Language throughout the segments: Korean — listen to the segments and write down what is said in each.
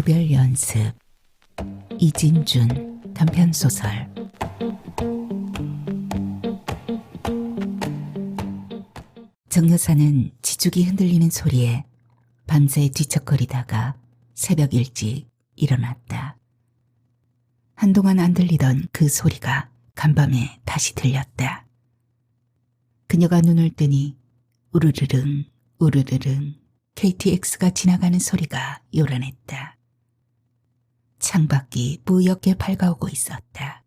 이별 연습. 이진준 단편소설. 정 여사는 지죽이 흔들리는 소리에 밤새 뒤척거리다가 새벽 일찍 일어났다. 한동안 안 들리던 그 소리가 간밤에 다시 들렸다. 그녀가 눈을 뜨니 우르르릉 우르르릉 KTX가 지나가는 소리가 요란했다. 창밖이 뿌옇게 밝아오고 있었다.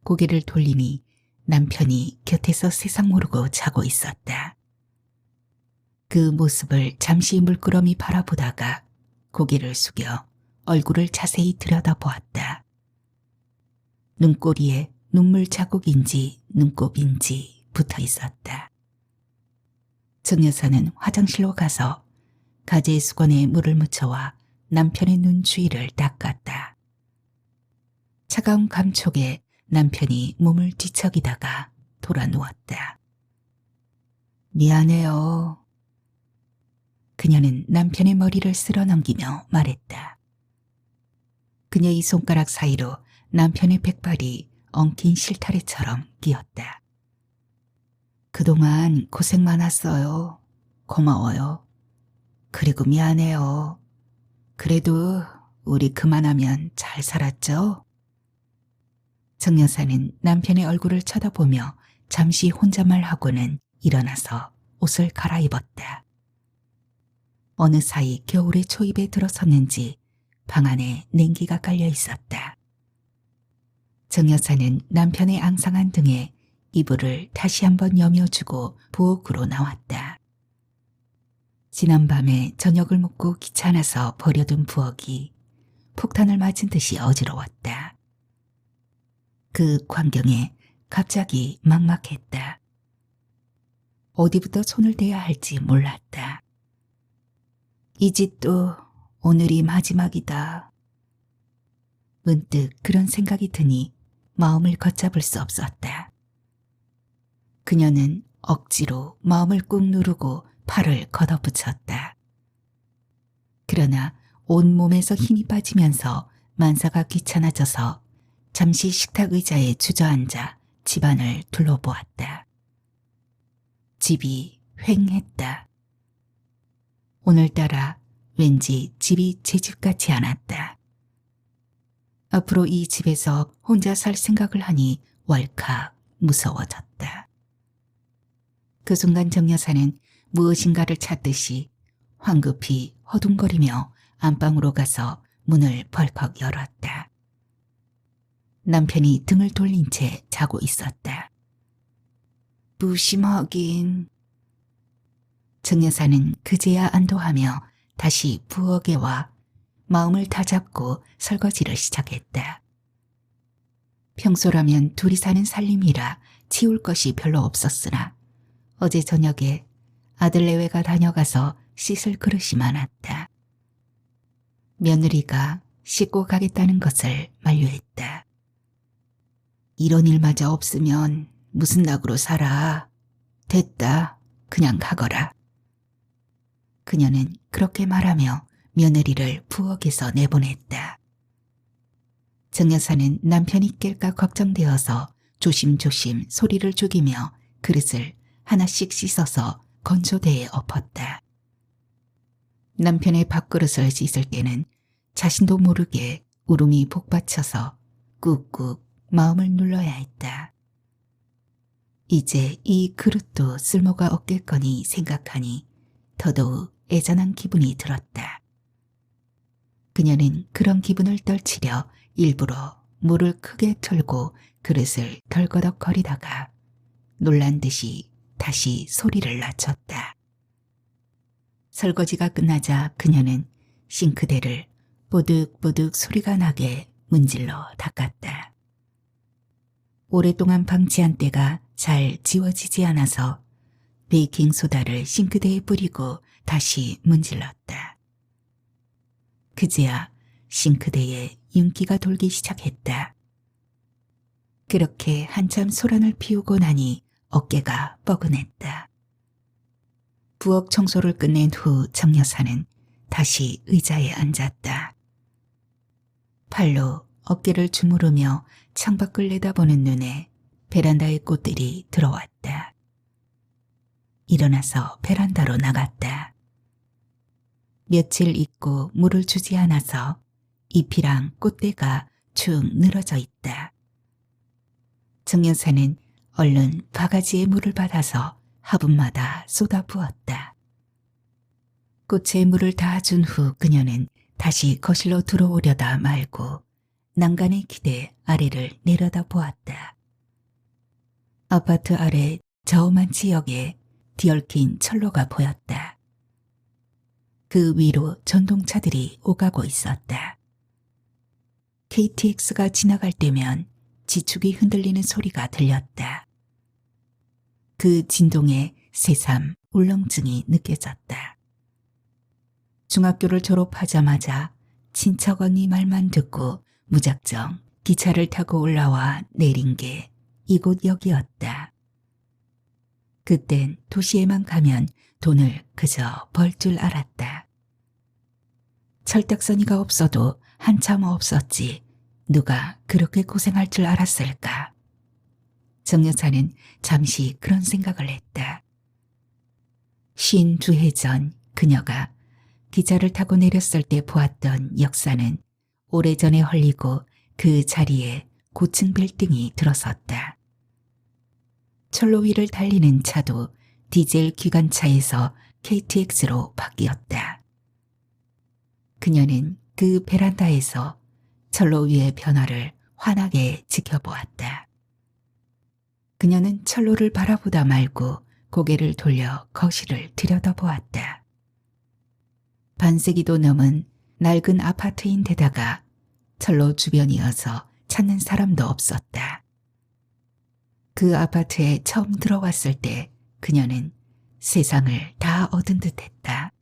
고개를 돌리니 남편이 곁에서 세상 모르고 자고 있었다. 그 모습을 잠시 물끄러미 바라보다가 고개를 숙여 얼굴을 자세히 들여다보았다. 눈꼬리에 눈물 자국인지 눈곱인지 붙어 있었다. 정 여사는 화장실로 가서 가재 수건에 물을 묻혀와 남편의 눈 주위를 닦았다. 차가운 감촉에 남편이 몸을 뒤척이다가 돌아 누웠다. 미안해요. 그녀는 남편의 머리를 쓸어넘기며 말했다. 그녀의 손가락 사이로 남편의 백발이 엉킨 실타래처럼 끼었다. 그동안 고생 많았어요. 고마워요. 그리고 미안해요. 그래도 우리 그만하면 잘 살았죠? 정 여사는 남편의 얼굴을 쳐다보며 잠시 혼잣말하고는 일어나서 옷을 갈아입었다. 어느 사이 겨울의 초입에 들어섰는지 방 안에 냉기가 깔려 있었다. 정 여사는 남편의 앙상한 등에 이불을 다시 한번 여며주고 부엌으로 나왔다. 지난밤에 저녁을 먹고 귀찮아서 버려둔 부엌이 폭탄을 맞은 듯이 어지러웠다. 그 광경에 갑자기 막막했다. 어디부터 손을 대야 할지 몰랐다. 이 집도 오늘이 마지막이다. 문득 그런 생각이 드니 마음을 걷잡을 수 없었다. 그녀는 억지로 마음을 꾹 누르고 팔을 걷어붙였다. 그러나 온몸에서 힘이 빠지면서 만사가 귀찮아져서 잠시 식탁 의자에 주저앉아 집안을 둘러보았다. 집이 휑했다. 오늘따라 왠지 집이 제 집 같지 않았다. 앞으로 이 집에서 혼자 살 생각을 하니 왈칵 무서워졌다. 그 순간 정 여사는 무엇인가를 찾듯이 황급히 허둥거리며 안방으로 가서 문을 벌컥 열었다. 남편이 등을 돌린 채 자고 있었다. 무심하긴. 정 여사는 그제야 안도하며 다시 부엌에 와 마음을 다잡고 설거지를 시작했다. 평소라면 둘이 사는 살림이라 치울 것이 별로 없었으나 어제 저녁에 아들 내외가 다녀가서 씻을 그릇이 많았다. 며느리가 씻고 가겠다는 것을 만류했다. 이런 일마저 없으면 무슨 낙으로 살아. 됐다. 그냥 가거라. 그녀는 그렇게 말하며 며느리를 부엌에서 내보냈다. 정 여사는 남편이 깰까 걱정되어서 조심조심 소리를 죽이며 그릇을 하나씩 씻어서 건조대에 엎었다. 남편의 밥그릇을 씻을 때는 자신도 모르게 울음이 복받쳐서 꾹꾹 마음을 눌러야 했다. 이제 이 그릇도 쓸모가 없겠거니 생각하니 더더욱 애잔한 기분이 들었다. 그녀는 그런 기분을 떨치려 일부러 물을 크게 틀고 그릇을 덜거덕거리다가 놀란 듯이 다시 소리를 낮췄다. 설거지가 끝나자 그녀는 싱크대를 뽀득뽀득 소리가 나게 문질러 닦았다. 오랫동안 방치한 때가 잘 지워지지 않아서 베이킹소다를 싱크대에 뿌리고 다시 문질렀다. 그제야 싱크대에 윤기가 돌기 시작했다. 그렇게 한참 소란을 피우고 나니 어깨가 뻐근했다. 부엌 청소를 끝낸 후 정 여사는 다시 의자에 앉았다. 팔로 어깨를 주무르며 창밖을 내다보는 눈에 베란다의 꽃들이 들어왔다. 일어나서 베란다로 나갔다. 며칠 있고 물을 주지 않아서 잎이랑 꽃대가 축 늘어져 있다. 정 여사는 얼른 바가지에 물을 받아서 화분마다 쏟아 부었다. 꽃에 물을 다 준 후 그녀는 다시 거실로 들어오려다 말고 난간에 기대 아래를 내려다 보았다. 아파트 아래 저음한 지역에 뒤얽힌 철로가 보였다. 그 위로 전동차들이 오가고 있었다. KTX가 지나갈 때면 지축이 흔들리는 소리가 들렸다. 그 진동에 새삼 울렁증이 느껴졌다. 중학교를 졸업하자마자 친척 언니 말만 듣고 무작정 기차를 타고 올라와 내린 게 이곳 역이었다. 그땐 도시에만 가면 돈을 그저 벌 줄 알았다. 철딱서니가 없어도 한참 없었지 누가 그렇게 고생할 줄 알았을까. 정 여사는 잠시 그런 생각을 했다. 52해 전 그녀가 기차를 타고 내렸을 때 보았던 역사는 오래전에 헐리고 그 자리에 고층 빌딩이 들어섰다. 철로 위를 달리는 차도 디젤 기관차에서 KTX로 바뀌었다. 그녀는 그 베란다에서 철로 위의 변화를 환하게 지켜보았다. 그녀는 철로를 바라보다 말고 고개를 돌려 거실을 들여다보았다. 반세기도 넘은 낡은 아파트인데다가 철로 주변이어서 찾는 사람도 없었다. 그 아파트에 처음 들어왔을 때 그녀는 세상을 다 얻은 듯했다.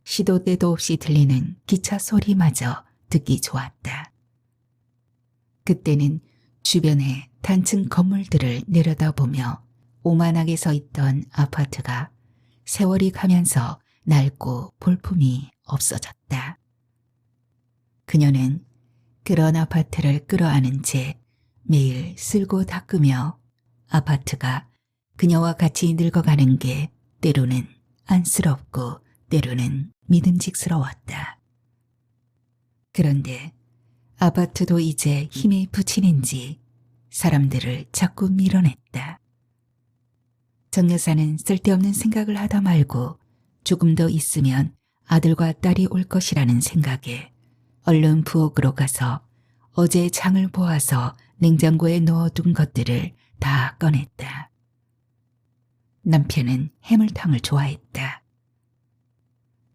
시도 때도 없이 들리는 기차 소리마저 듣기 좋았다. 그때는 주변의 단층 건물들을 내려다보며 오만하게 서 있던 아파트가 세월이 가면서 낡고 볼품이 없어졌다. 그녀는 그런 아파트를 끌어안은 채 매일 쓸고 닦으며 아파트가 그녀와 같이 늙어가는 게 때로는 안쓰럽고 때로는 믿음직스러웠다. 그런데 아파트도 이제 힘에 부치는지 사람들을 자꾸 밀어냈다. 정 여사는 쓸데없는 생각을 하다 말고 조금 더 있으면 아들과 딸이 올 것이라는 생각에 얼른 부엌으로 가서 어제 장을 보아서 냉장고에 넣어둔 것들을 다 꺼냈다. 남편은 해물탕을 좋아했다.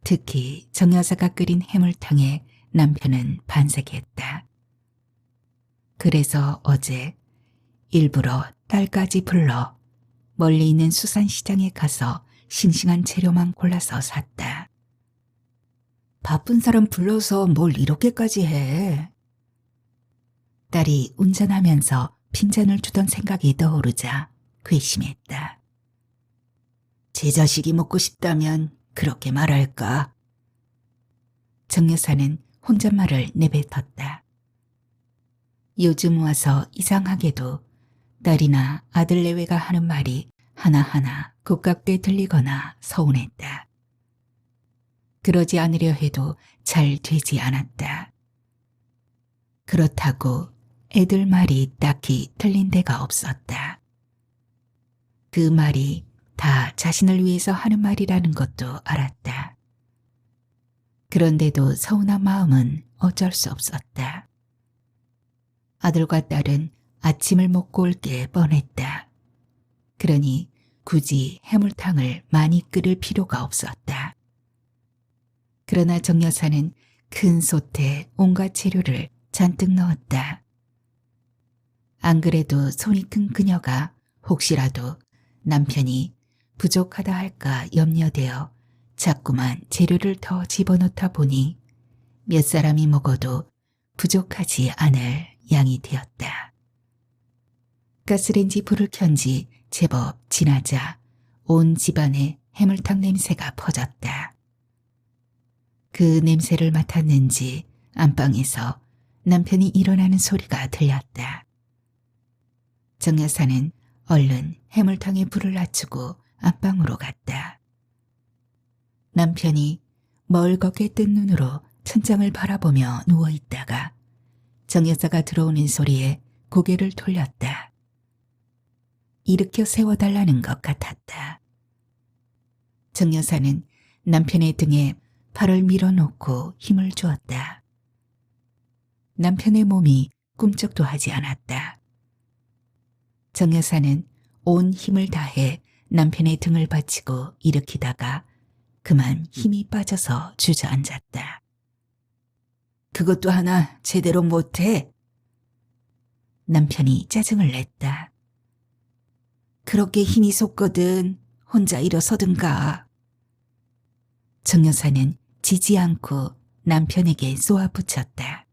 특히 정 여사가 끓인 해물탕에 남편은 반색했다. 그래서 어제 일부러 딸까지 불러 멀리 있는 수산시장에 가서 싱싱한 재료만 골라서 샀다. 바쁜 사람 불러서 뭘 이렇게까지 해? 딸이 운전하면서 핀잔을 주던 생각이 떠오르자 괘씸했다. 제 자식이 먹고 싶다면 그렇게 말할까? 정 여사는 혼잣말을 내뱉었다. 요즘 와서 이상하게도 딸이나 아들 내외가 하는 말이 하나하나 고깝게 들리거나 서운했다. 그러지 않으려 해도 잘 되지 않았다. 그렇다고 애들 말이 딱히 틀린 데가 없었다. 그 말이 다 자신을 위해서 하는 말이라는 것도 알았다. 그런데도 서운한 마음은 어쩔 수 없었다. 아들과 딸은 아침을 먹고 올 게 뻔했다. 그러니 굳이 해물탕을 많이 끓일 필요가 없었다. 그러나 정 여사는 큰 솥에 온갖 재료를 잔뜩 넣었다. 안 그래도 손이 큰 그녀가 혹시라도 남편이 부족하다 할까 염려되어 자꾸만 재료를 더 집어넣다 보니 몇 사람이 먹어도 부족하지 않을 양이 되었다. 가스레인지 불을 켠 지 제법 지나자 온 집안에 해물탕 냄새가 퍼졌다. 그 냄새를 맡았는지 안방에서 남편이 일어나는 소리가 들렸다. 정 여사는 얼른 해물탕에 불을 낮추고 안방으로 갔다. 남편이 멀겋게 뜬 눈으로 천장을 바라보며 누워있다가 정 여사가 들어오는 소리에 고개를 돌렸다. 일으켜 세워달라는 것 같았다. 정 여사는 남편의 등에 팔을 밀어놓고 힘을 주었다. 남편의 몸이 꿈쩍도 하지 않았다. 정 여사는 온 힘을 다해 남편의 등을 받치고 일으키다가 그만 힘이 빠져서 주저앉았다. 그것도 하나 제대로 못해? 남편이 짜증을 냈다. 그렇게 힘이 솟거든 혼자 일어서든가. 정 여사는 지지 않고 남편에게 쏘아붙였다.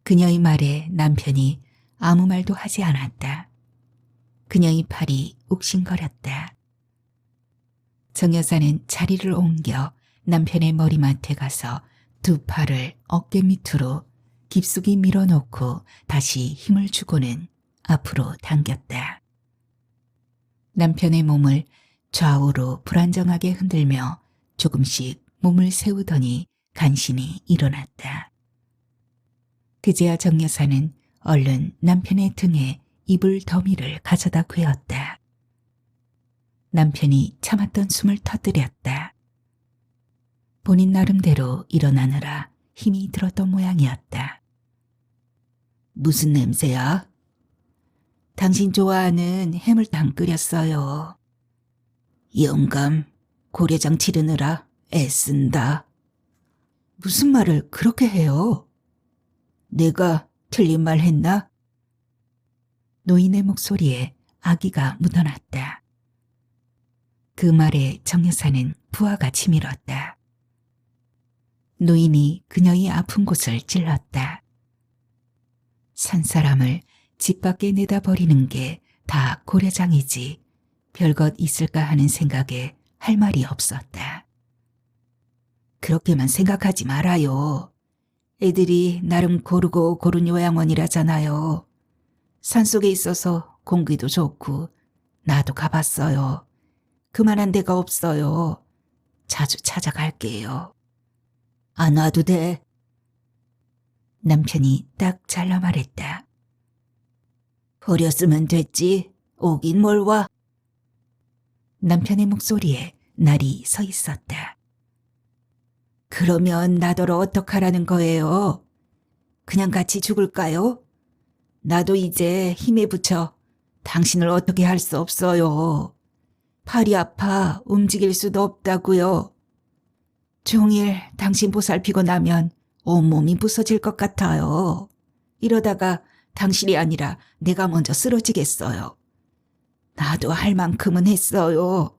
그녀의 말에 남편이 아무 말도 하지 않았다. 그녀의 팔이 욱신거렸다. 정 여사는 자리를 옮겨 남편의 머리맡에 가서 두 팔을 어깨 밑으로 깊숙이 밀어넣고 다시 힘을 주고는 앞으로 당겼다. 남편의 몸을 좌우로 불안정하게 흔들며 조금씩 몸을 세우더니 간신히 일어났다. 그제야 정 여사는 얼른 남편의 등에 이불 더미를 가져다 괴었다. 남편이 참았던 숨을 터뜨렸다. 본인 나름대로 일어나느라 힘이 들었던 모양이었다. 무슨 냄새야? 당신 좋아하는 해물탕 끓였어요. 영감, 고래장 치르느라 애쓴다. 무슨 말을 그렇게 해요? 내가 틀린 말 했나? 노인의 목소리에 아기가 묻어났다. 그 말에 정 여사는 부하가 치밀었다. 노인이 그녀의 아픈 곳을 찔렀다. 산 사람을 집 밖에 내다버리는 게 다 고려장이지 별것 있을까 하는 생각에 할 말이 없었다. 그렇게만 생각하지 말아요. 애들이 나름 고르고 고른 요양원이라잖아요. 산속에 있어서 공기도 좋고 나도 가봤어요. 그만한 데가 없어요. 자주 찾아갈게요. 안 와도 돼. 남편이 딱 잘라 말했다. 버렸으면 됐지. 오긴 뭘 와. 남편의 목소리에 날이 서 있었다. 그러면 나더러 어떡하라는 거예요? 그냥 같이 죽을까요? 나도 이제 힘에 부쳐 당신을 어떻게 할 수 없어요. 팔이 아파 움직일 수도 없다고요. 종일 당신 보살피고 나면 온몸이 부서질 것 같아요. 이러다가 당신이 아니라 내가 먼저 쓰러지겠어요. 나도 할 만큼은 했어요.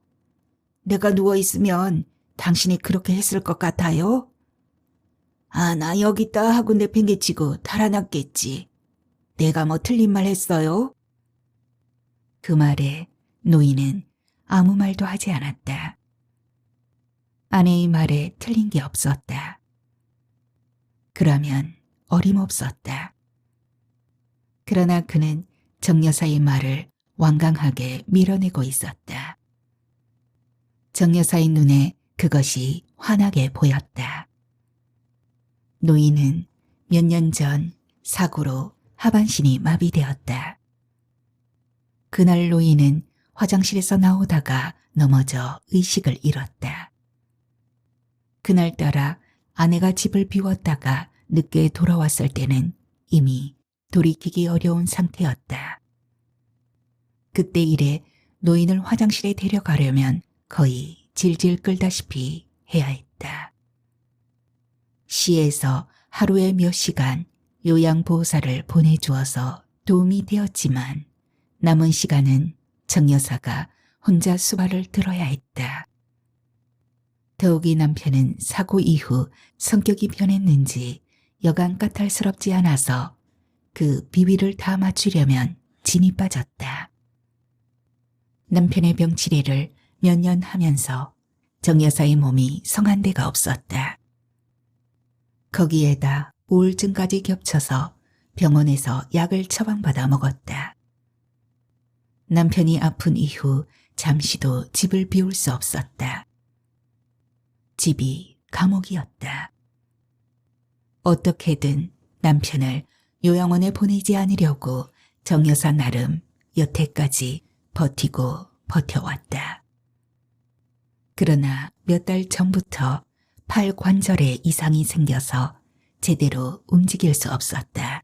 내가 누워있으면 당신이 그렇게 했을 것 같아요? 아, 나 여기 있다 하고 내팽개치고 달아났겠지. 내가 뭐 틀린 말 했어요? 그 말에 노인은 아무 말도 하지 않았다. 아내의 말에 틀린 게 없었다. 그러면 어림없었다. 그러나 그는 정 여사의 말을 완강하게 밀어내고 있었다. 정 여사의 눈에 그것이 환하게 보였다. 노인은 몇 년 전 사고로 하반신이 마비되었다. 그날 노인은 화장실에서 나오다가 넘어져 의식을 잃었다. 그날따라 아내가 집을 비웠다가 늦게 돌아왔을 때는 이미 돌이키기 어려운 상태였다. 그때 이래 노인을 화장실에 데려가려면 거의 질질 끌다시피 해야 했다. 시에서 하루에 몇 시간 요양보호사를 보내주어서 도움이 되었지만 남은 시간은 정 여사가 혼자 수발을 들어야 했다. 더욱이 남편은 사고 이후 성격이 변했는지 여간 까탈스럽지 않아서 그 비위를 다 맞추려면 진이 빠졌다. 남편의 병치레를 몇 년 하면서 정 여사의 몸이 성한 데가 없었다. 거기에다 우울증까지 겹쳐서 병원에서 약을 처방받아 먹었다. 남편이 아픈 이후 잠시도 집을 비울 수 없었다. 집이 감옥이었다. 어떻게든 남편을 요양원에 보내지 않으려고 정 여사 나름 여태까지 버티고 버텨왔다. 그러나 몇 달 전부터 팔 관절에 이상이 생겨서 제대로 움직일 수 없었다.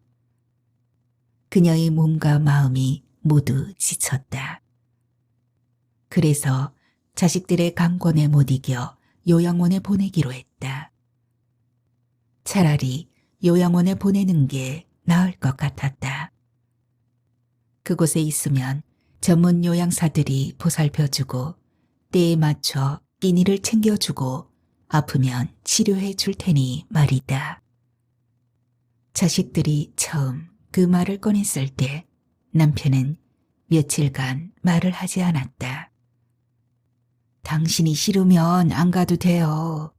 그녀의 몸과 마음이 모두 지쳤다. 그래서 자식들의 강권에 못 이겨 요양원에 보내기로 했다. 차라리 요양원에 보내는 게 나을 것 같았다. 그곳에 있으면 전문 요양사들이 보살펴주고 때에 맞춰 끼니를 챙겨주고 아프면 치료해 줄 테니 말이다. 자식들이 처음 그 말을 꺼냈을 때 남편은 며칠간 말을 하지 않았다. 당신이 싫으면 안 가도 돼요.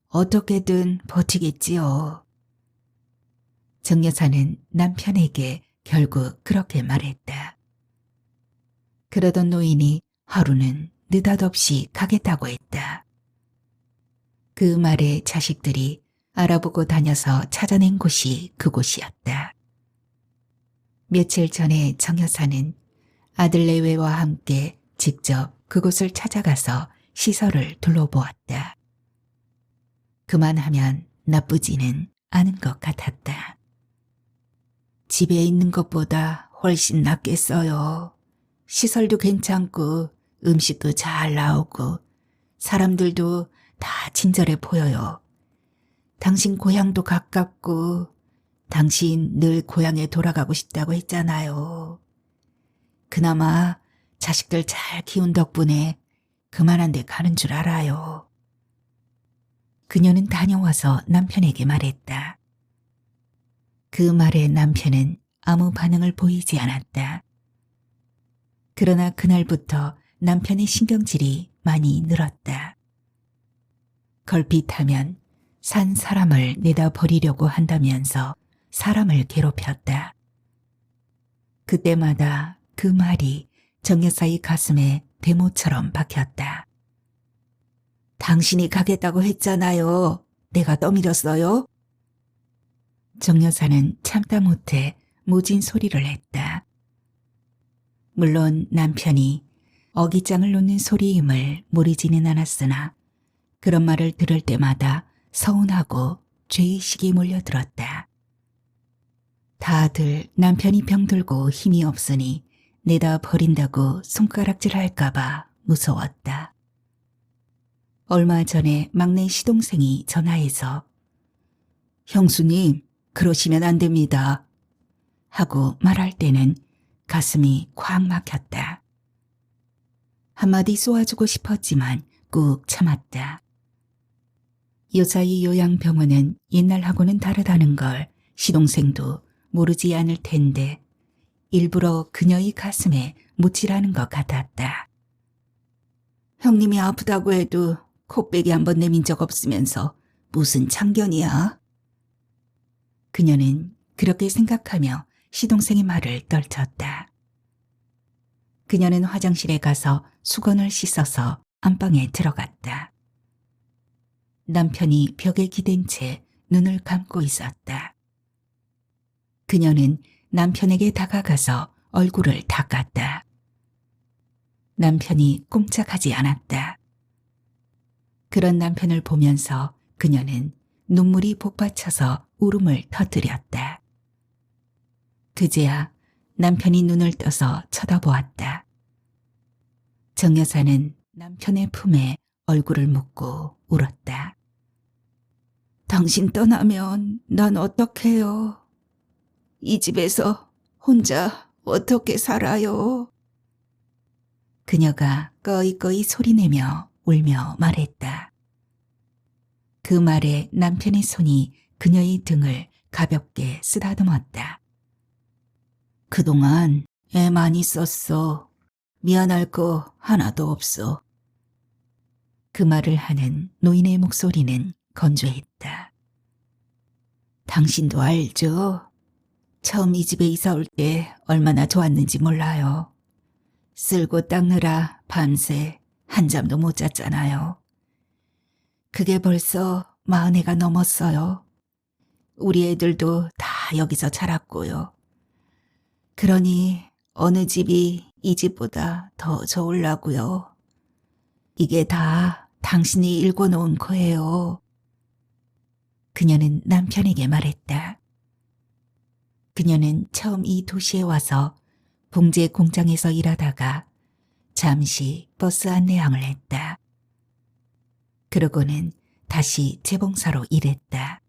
어떻게든 버티겠지요. 정 여사는 남편에게 결국 그렇게 말했다. 그러던 노인이 하루는 느닷없이 가겠다고 했다. 그 말에 자식들이 알아보고 다녀서 찾아낸 곳이 그곳이었다. 며칠 전에 정 여사는 아들 내외와 함께 직접 그곳을 찾아가서 시설을 둘러보았다. 그만하면 나쁘지는 않은 것 같았다. 집에 있는 것보다 훨씬 낫겠어요. 시설도 괜찮고 음식도 잘 나오고 사람들도 다 친절해 보여요. 당신 고향도 가깝고 당신 늘 고향에 돌아가고 싶다고 했잖아요. 그나마 자식들 잘 키운 덕분에 그만한 데 가는 줄 알아요. 그녀는 다녀와서 남편에게 말했다. 그 말에 남편은 아무 반응을 보이지 않았다. 그러나 그날부터 남편의 신경질이 많이 늘었다. 걸핏하면 산 사람을 내다 버리려고 한다면서 사람을 괴롭혔다. 그때마다 그 말이 정 여사의 가슴에 대모처럼 박혔다. 당신이 가겠다고 했잖아요. 내가 떠밀었어요? 정 여사는 참다 못해 모진 소리를 했다. 물론 남편이 어깃장을 놓는 소리임을 모르지는 않았으나 그런 말을 들을 때마다 서운하고 죄의식이 몰려들었다. 다들 남편이 병들고 힘이 없으니 내다 버린다고 손가락질 할까봐 무서웠다. 얼마 전에 막내 시동생이 전화해서 형수님, 그러시면 안 됩니다. 하고 말할 때는 가슴이 콱 막혔다. 한마디 쏘아주고 싶었지만 꾹 참았다. 여자의 요양병원은 옛날하고는 다르다는 걸 시동생도 모르지 않을 텐데 일부러 그녀의 가슴에 묻히라는 것 같았다. 형님이 아프다고 해도 코빼기 한 번 내민 적 없으면서 무슨 참견이야? 그녀는 그렇게 생각하며 시동생의 말을 떨쳤다. 그녀는 화장실에 가서 수건을 씻어서 안방에 들어갔다. 남편이 벽에 기댄 채 눈을 감고 있었다. 그녀는 남편에게 다가가서 얼굴을 닦았다. 남편이 꼼짝하지 않았다. 그런 남편을 보면서 그녀는 눈물이 복받쳐서 울음을 터뜨렸다. 그제야 남편이 눈을 떠서 쳐다보았다. 정 여사는 남편의 품에 얼굴을 묻고 울었다. 당신 떠나면 난 어떡해요? 이 집에서 혼자 어떻게 살아요? 그녀가 꺼이꺼이 소리내며 울며 말했다. 그 말에 남편의 손이 그녀의 등을 가볍게 쓰다듬었다. 그동안 애 많이 썼어. 미안할 거 하나도 없어. 그 말을 하는 노인의 목소리는 건조했다. 당신도 알죠? 처음 이 집에 이사 올 때 얼마나 좋았는지 몰라요. 쓸고 닦느라 밤새 한잠도 못 잤잖아요. 그게 벌써 40해가 넘었어요. 우리 애들도 다 여기서 자랐고요. 그러니 어느 집이 이 집보다 더 좋으려고요. 이게 다 당신이 일궈놓은 거예요. 그녀는 남편에게 말했다. 그녀는 처음 이 도시에 와서 봉제 공장에서 일하다가 잠시 버스 안내양을 했다. 그러고는 다시 재봉사로 일했다.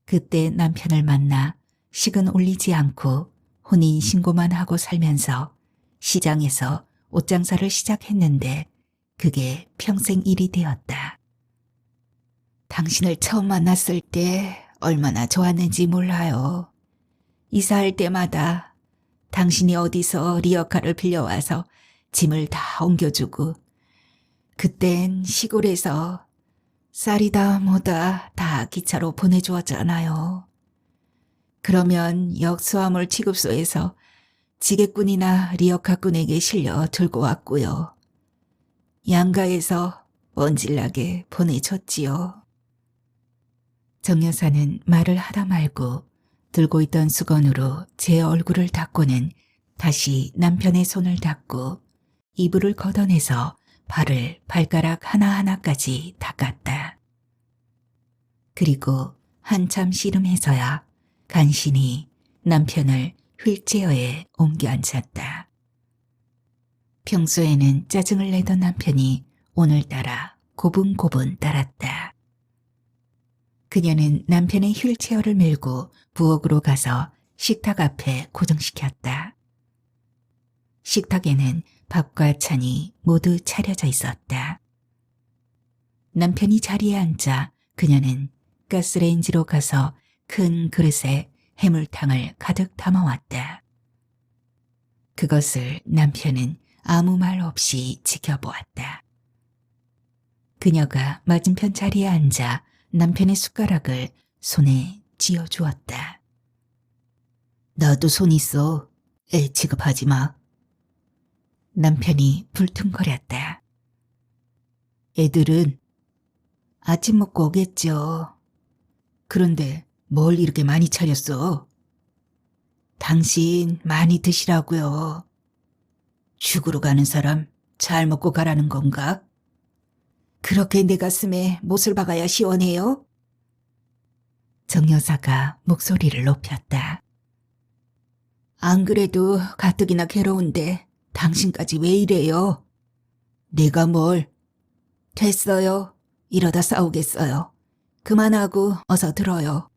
그때 남편을 만나 식은 올리지 않고 혼인신고만 하고 살면서 시장에서 옷장사를 시작했는데 그게 평생 일이 되었다. 당신을 처음 만났을 때 얼마나 좋았는지 몰라요. 이사할 때마다 당신이 어디서 리어카를 빌려와서 짐을 다 옮겨주고 그땐 시골에서 쌀이다 뭐다 다 기차로 보내주었잖아요. 그러면 역수화물 취급소에서 지게꾼이나 리어카꾼에게 실려 들고 왔고요. 양가에서 원질나게 보내줬지요. 정 여사는 말을 하다 말고 들고 있던 수건으로 제 얼굴을 닦고는 다시 남편의 손을 닦고 이불을 걷어내서 발을 발가락 하나하나까지 닦았다. 그리고 한참 씨름해서야 간신히 남편을 휠체어에 옮겨 앉혔다. 평소에는 짜증을 내던 남편이 오늘따라 고분고분 따랐다. 그녀는 남편의 휠체어를 밀고 부엌으로 가서 식탁 앞에 고정시켰다. 식탁에는 밥과 찬이 모두 차려져 있었다. 남편이 자리에 앉자 그녀는 가스레인지로 가서 큰 그릇에 해물탕을 가득 담아왔다. 그것을 남편은 아무 말 없이 지켜보았다. 그녀가 맞은편 자리에 앉아 남편의 숟가락을 손에 쥐어주었다. 나도 손 있어. 애 취급하지 마. 남편이 불퉁거렸다. 애들은 아침 먹고 오겠죠. 그런데 뭘 이렇게 많이 차렸어? 당신 많이 드시라고요. 죽으러 가는 사람 잘 먹고 가라는 건가? 그렇게 내 가슴에 못을 박아야 시원해요? 정 여사가 목소리를 높였다. 안 그래도 가뜩이나 괴로운데 당신까지 왜 이래요? 내가 뭘? 됐어요. 이러다 싸우겠어요. 그만하고 어서 들어요.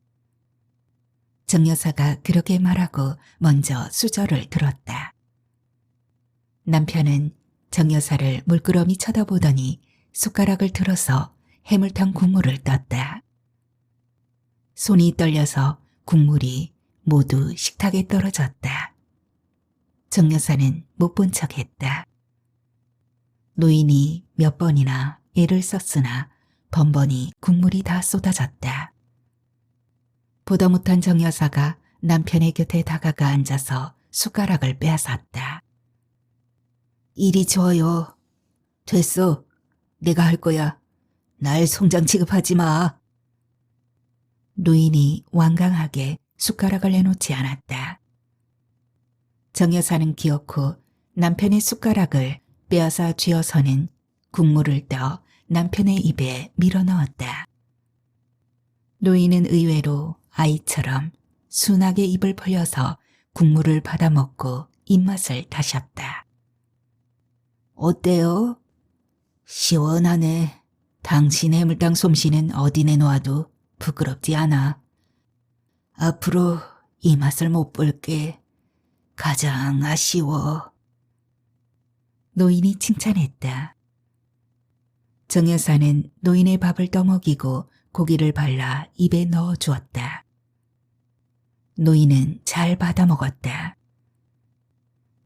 정 여사가 그렇게 말하고 먼저 수저를 들었다. 남편은 정 여사를 물끄러미 쳐다보더니 숟가락을 들어서 해물탕 국물을 떴다. 손이 떨려서 국물이 모두 식탁에 떨어졌다. 정 여사는 못 본 척했다. 노인이 몇 번이나 애를 썼으나 번번이 국물이 다 쏟아졌다. 보다 못한 정 여사가 남편의 곁에 다가가 앉아서 숟가락을 빼앗았다. 이리 줘요. 됐어. 내가 할 거야. 날 송장 취급하지 마. 노인이 완강하게 숟가락을 내놓지 않았다. 정 여사는 기어코 남편의 숟가락을 빼앗아 쥐어서는 국물을 떠 남편의 입에 밀어넣었다. 노인은 의외로 아이처럼 순하게 입을 벌려서 국물을 받아먹고 입맛을 다셨다. 어때요? 시원하네. 당신 해물탕 솜씨는 어디 내놓아도 부끄럽지 않아. 앞으로 이 맛을 못 볼게. 가장 아쉬워. 노인이 칭찬했다. 정 여사는 노인의 밥을 떠먹이고 고기를 발라 입에 넣어 주었다. 노인은 잘 받아먹었다.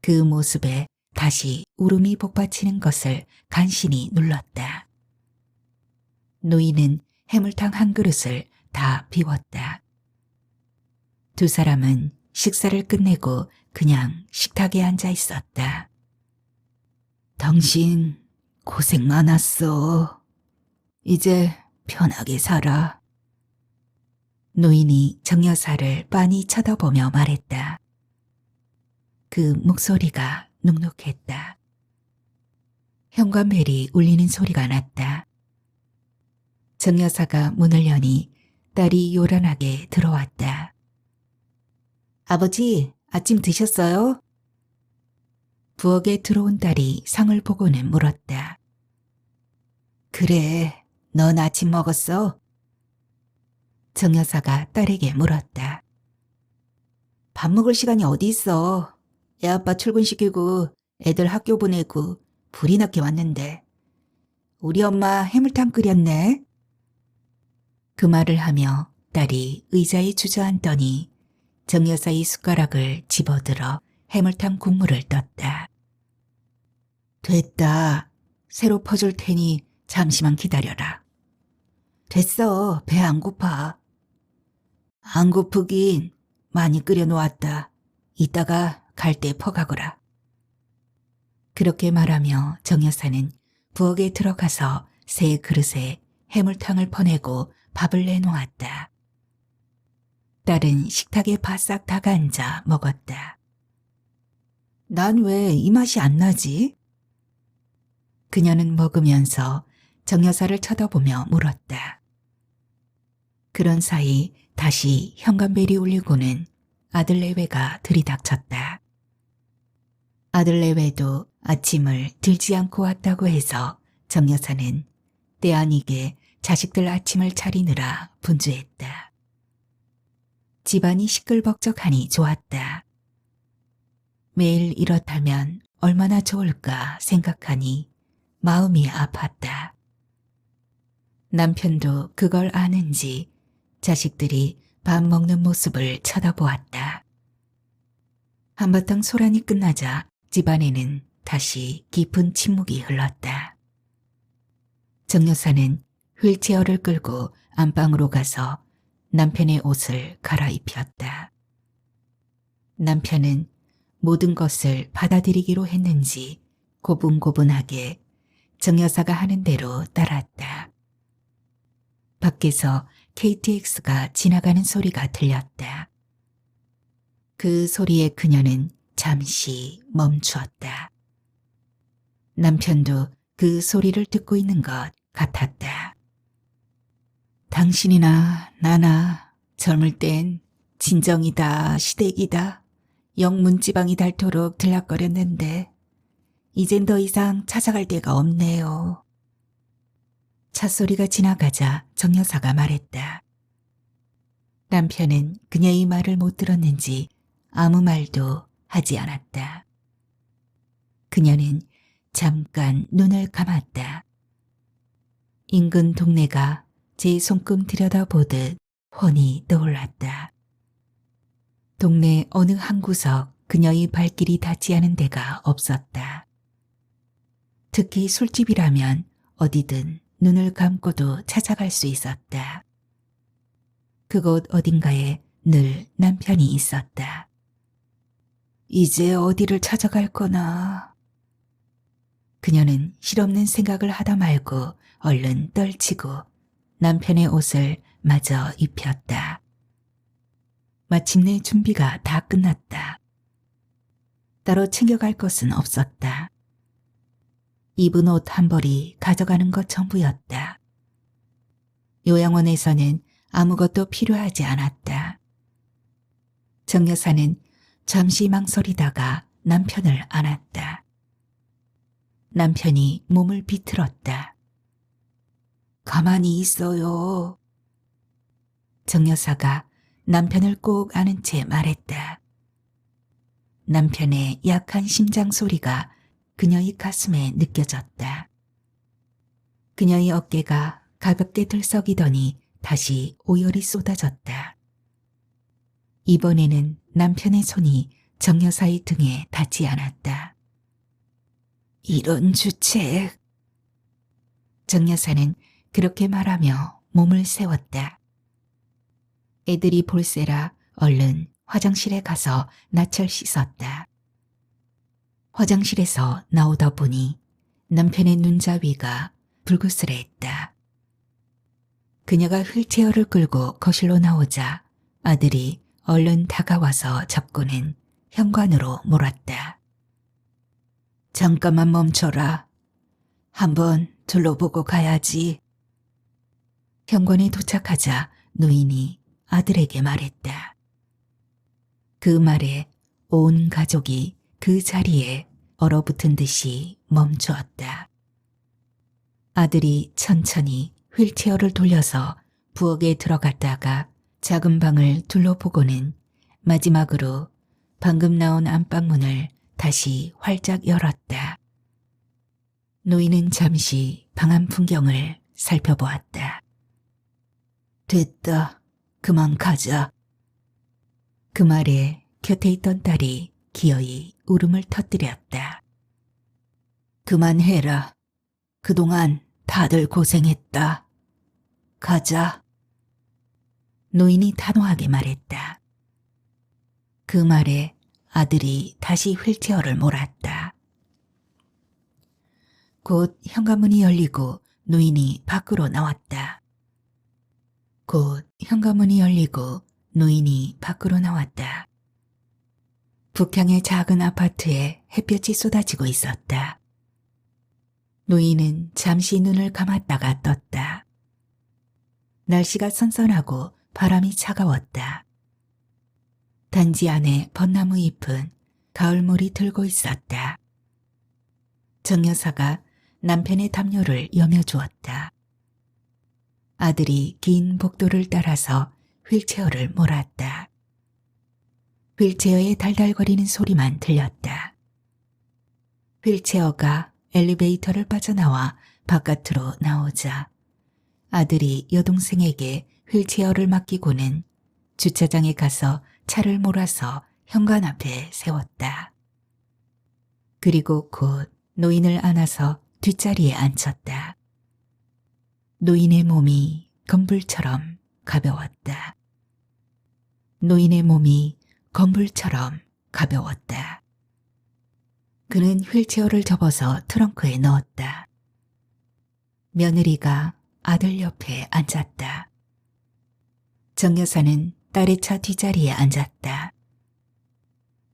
그 모습에 다시 울음이 복받치는 것을 간신히 눌렀다. 노인은 해물탕 한 그릇을 다 비웠다. 두 사람은 식사를 끝내고 그냥 식탁에 앉아 있었다. 당신 고생 많았어. 이제 편하게 살아. 노인이 정 여사를 빤히 쳐다보며 말했다. 그 목소리가 눅눅했다. 현관벨이 울리는 소리가 났다. 정 여사가 문을 여니 딸이 요란하게 들어왔다. 아버지, 아침 드셨어요? 부엌에 들어온 딸이 상을 보고는 물었다. 그래, 넌 아침 먹었어? 정 여사가 딸에게 물었다. 밥 먹을 시간이 어디 있어. 애아빠 출근시키고 애들 학교 보내고 불이 나게 왔는데. 우리 엄마 해물탕 끓였네. 그 말을 하며 딸이 의자에 주저앉더니 정 여사의 숟가락을 집어들어 해물탕 국물을 떴다. 됐다. 새로 퍼줄 테니 잠시만 기다려라. 됐어. 배 안 고파. 안 고프긴 많이 끓여놓았다. 이따가 갈 때 퍼가거라. 그렇게 말하며 정 여사는 부엌에 들어가서 새 그릇에 해물탕을 퍼내고 밥을 내놓았다. 딸은 식탁에 바싹 다가앉아 먹었다. 난 왜 이 맛이 안 나지? 그녀는 먹으면서 정 여사를 쳐다보며 물었다. 그런 사이 다시 현관벨이 울리고는 아들 내외가 들이닥쳤다. 아들 내외도 아침을 들지 않고 왔다고 해서 정 여사는 때 아니게 자식들 아침을 차리느라 분주했다. 집안이 시끌벅적하니 좋았다. 매일 이렇다면 얼마나 좋을까 생각하니 마음이 아팠다. 남편도 그걸 아는지 자식들이 밥 먹는 모습을 쳐다보았다. 한바탕 소란이 끝나자 집안에는 다시 깊은 침묵이 흘렀다. 정 여사는 휠체어를 끌고 안방으로 가서 남편의 옷을 갈아입혔다. 남편은 모든 것을 받아들이기로 했는지 고분고분하게 정 여사가 하는 대로 따랐다. 밖에서 KTX가 지나가는 소리가 들렸다. 그 소리에 그녀는 잠시 멈추었다. 남편도 그 소리를 듣고 있는 것 같았다. 당신이나 나나 젊을 땐 진정이다 시댁이다 영문지방이 닳도록 들락거렸는데 이젠 더 이상 찾아갈 데가 없네요. 찻소리가 지나가자 정 여사가 말했다. 남편은 그녀의 말을 못 들었는지 아무 말도 하지 않았다. 그녀는 잠깐 눈을 감았다. 인근 동네가 제 손금 들여다보듯 훤히 떠올랐다. 동네 어느 한 구석 그녀의 발길이 닿지 않은 데가 없었다. 특히 술집이라면 어디든 눈을 감고도 찾아갈 수 있었다. 그곳 어딘가에 늘 남편이 있었다. 이제 어디를 찾아갈 거나. 그녀는 실없는 생각을 하다 말고 얼른 떨치고 남편의 옷을 마저 입혔다. 마침내 준비가 다 끝났다. 따로 챙겨갈 것은 없었다. 입은 옷 한 벌이 가져가는 것 전부였다. 요양원에서는 아무것도 필요하지 않았다. 정 여사는 잠시 망설이다가 남편을 안았다. 남편이 몸을 비틀었다. 가만히 있어요. 정 여사가 남편을 꼭 안은 채 말했다. 남편의 약한 심장 소리가 그녀의 가슴에 느껴졌다. 그녀의 어깨가 가볍게 들썩이더니 다시 오열이 쏟아졌다. 이번에는 남편의 손이 정 여사의 등에 닿지 않았다. 이런 주책. 정 여사는 그렇게 말하며 몸을 세웠다. 애들이 볼세라 얼른 화장실에 가서 나철 씻었다. 화장실에서 나오다 보니 남편의 눈자위가 불그스레했다. 그녀가 휠체어를 끌고 거실로 나오자 아들이 얼른 다가와서 잡고는 현관으로 몰았다. 잠깐만 멈춰라. 한번 둘러보고 가야지. 현관에 도착하자 노인이 아들에게 말했다. 그 말에 온 가족이 그 자리에 얼어붙은 듯이 멈추었다. 아들이 천천히 휠체어를 돌려서 부엌에 들어갔다가 작은 방을 둘러보고는 마지막으로 방금 나온 안방문을 다시 활짝 열었다. 노인은 잠시 방 안 풍경을 살펴보았다. 됐다. 그만 가자. 그 말에 곁에 있던 딸이 기어이 울음을 터뜨렸다. 그만해라. 그동안 다들 고생했다. 가자. 노인이 단호하게 말했다. 그 말에 아들이 다시 휠체어를 몰았다. 곧 현관문이 열리고 노인이 밖으로 나왔다. 북향의 작은 아파트에 햇볕이 쏟아지고 있었다. 노인은 잠시 눈을 감았다가 떴다. 날씨가 선선하고 바람이 차가웠다. 단지 안에 벚나무 잎은 가을물이 들고 있었다. 정 여사가 남편의 담요를 여며주었다. 아들이 긴 복도를 따라서 휠체어를 몰았다. 휠체어의 달달거리는 소리만 들렸다. 휠체어가 엘리베이터를 빠져나와 바깥으로 나오자 아들이 여동생에게 휠체어를 맡기고는 주차장에 가서 차를 몰아서 현관 앞에 세웠다. 그리고 곧 노인을 안아서 뒷자리에 앉혔다. 노인의 몸이 건불처럼 가벼웠다. 그는 휠체어를 접어서 트렁크에 넣었다. 며느리가 아들 옆에 앉았다. 정 여사는 딸의 차 뒷자리에 앉았다.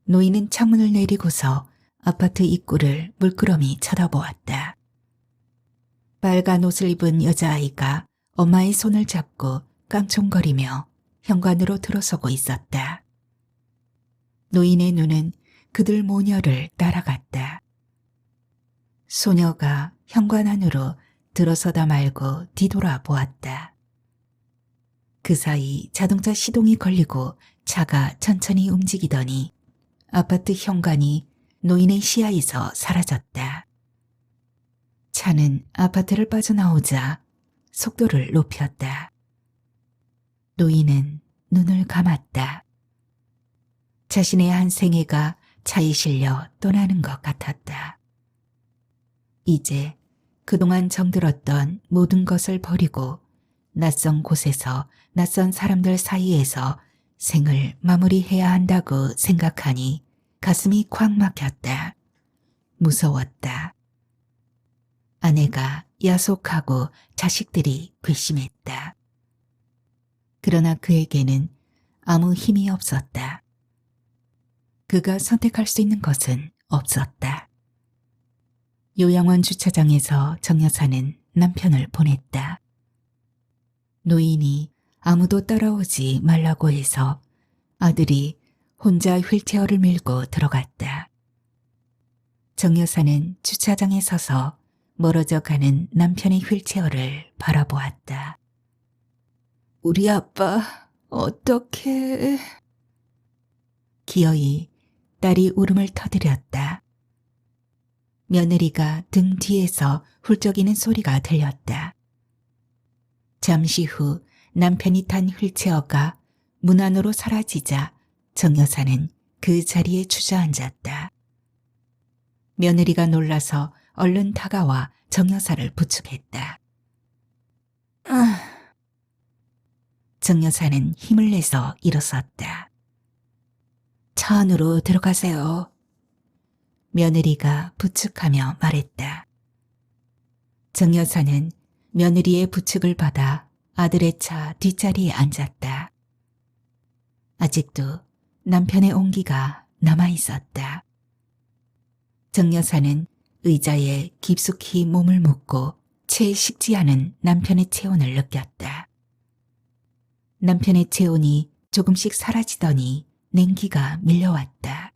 노인은 창문을 내리고서 아파트 입구를 물끄러미 쳐다보았다. 빨간 옷을 입은 여자아이가 엄마의 손을 잡고 깡총거리며 현관으로 들어서고 있었다. 노인의 눈은 그들 모녀를 따라갔다. 소녀가 현관 안으로 들어서다 말고 뒤돌아 보았다. 그 사이 자동차 시동이 걸리고 차가 천천히 움직이더니 아파트 현관이 노인의 시야에서 사라졌다. 차는 아파트를 빠져나오자 속도를 높였다. 노인은 눈을 감았다. 자신의 한 생애가 차에 실려 떠나는 것 같았다. 이제 그동안 정들었던 모든 것을 버리고 낯선 곳에서 낯선 사람들 사이에서 생을 마무리해야 한다고 생각하니 가슴이 콱 막혔다. 무서웠다. 아내가 야속하고 자식들이 괘씸했다. 그러나 그에게는 아무 힘이 없었다. 그가 선택할 수 있는 것은 없었다. 요양원 주차장에서 정 여사는 남편을 보냈다. 노인이 아무도 따라오지 말라고 해서 아들이 혼자 휠체어를 밀고 들어갔다. 정 여사는 주차장에 서서 멀어져 가는 남편의 휠체어를 바라보았다. 우리 아빠 어떡해. 기어이 딸이 울음을 터뜨렸다. 며느리가 등 뒤에서 훌쩍이는 소리가 들렸다. 잠시 후 남편이 탄 휠체어가 문 안으로 사라지자 정 여사는 그 자리에 주저앉았다. 며느리가 놀라서 얼른 다가와 정 여사를 부축했다. 정 여사는 힘을 내서 일어섰다. 차 안으로 들어가세요. 며느리가 부축하며 말했다. 정 여사는 며느리의 부축을 받아 아들의 차 뒷자리에 앉았다. 아직도 남편의 온기가 남아 있었다. 정 여사는 의자에 깊숙이 몸을 묻고 채 식지 않은 남편의 체온을 느꼈다. 남편의 체온이 조금씩 사라지더니 냉기가 밀려왔다.